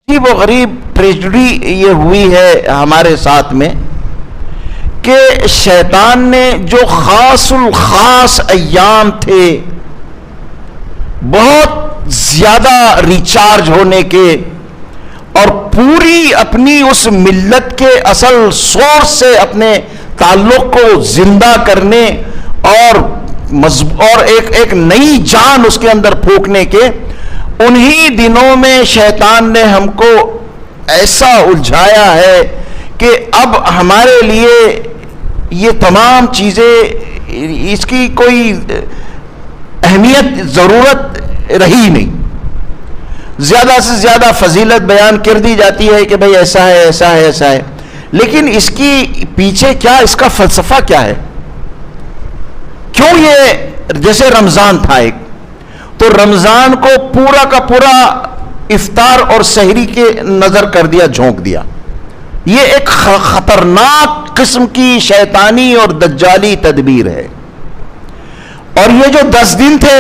عجیب و غریب ٹریجڈی یہ ہوئی ہے ہمارے ساتھ میں کہ شیطان نے جو خاص الخاص ایام تھے بہت زیادہ ریچارج ہونے کے اور پوری اپنی اس ملت کے اصل سورس سے اپنے تعلق کو زندہ کرنے اور ایک نئی جان اس کے اندر پھونکنے کے انہی دنوں میں شیطان نے ہم کو ایسا الجھایا ہے کہ اب ہمارے لیے یہ تمام چیزیں اس کی کوئی اہمیت ضرورت رہی نہیں. زیادہ سے زیادہ فضیلت بیان کر دی جاتی ہے کہ بھئی ایسا ہے ایسا ہے ایسا ہے، لیکن اس کی پیچھے کیا، اس کا فلسفہ کیا ہے؟ کیوں یہ جیسے رمضان تھا ایک، تو رمضان کو پورا کا پورا افطار اور سحری کے نظر کر دیا، جھونک دیا. یہ ایک خطرناک قسم کی شیطانی اور دجالی تدبیر ہے. اور یہ جو 10 دن تھے،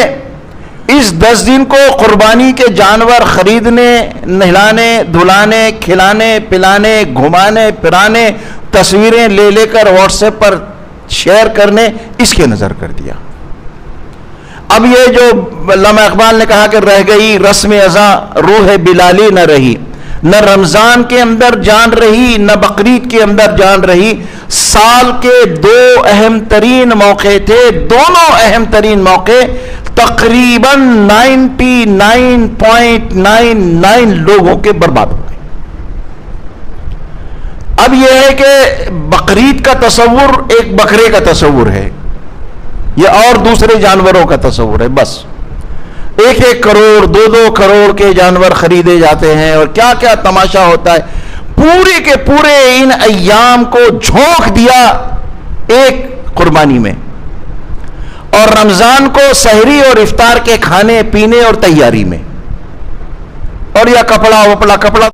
اس 10 دن کو قربانی کے جانور خریدنے، نہلانے دھلانے، کھلانے پلانے، گھمانے پھرانے، تصویریں لے لے کر واٹس ایپ پر شیئر کرنے، اس کے نظر کر دیا. اب یہ جو علامہ اقبال نے کہا کہ رہ گئی رسم ازاں روح بلالی نہ رہی، نہ رمضان کے اندر جان رہی نہ بقرعید کے اندر جان رہی. سال کے 2 اہم ترین موقع تھے، دونوں اہم ترین موقع تقریباً 99.99 لوگوں کے برباد ہو گئے. اب یہ ہے کہ بقرعید کا تصور ایک بکرے کا تصور ہے، یہ اور دوسرے جانوروں کا تصور ہے. بس 1 کروڑ 2 کروڑ کے جانور خریدے جاتے ہیں اور کیا کیا تماشا ہوتا ہے. پورے کے پورے ان ایام کو جھونک دیا ایک قربانی میں، اور رمضان کو سحری اور افطار کے کھانے پینے اور تیاری میں، اور یا کپڑا وپڑا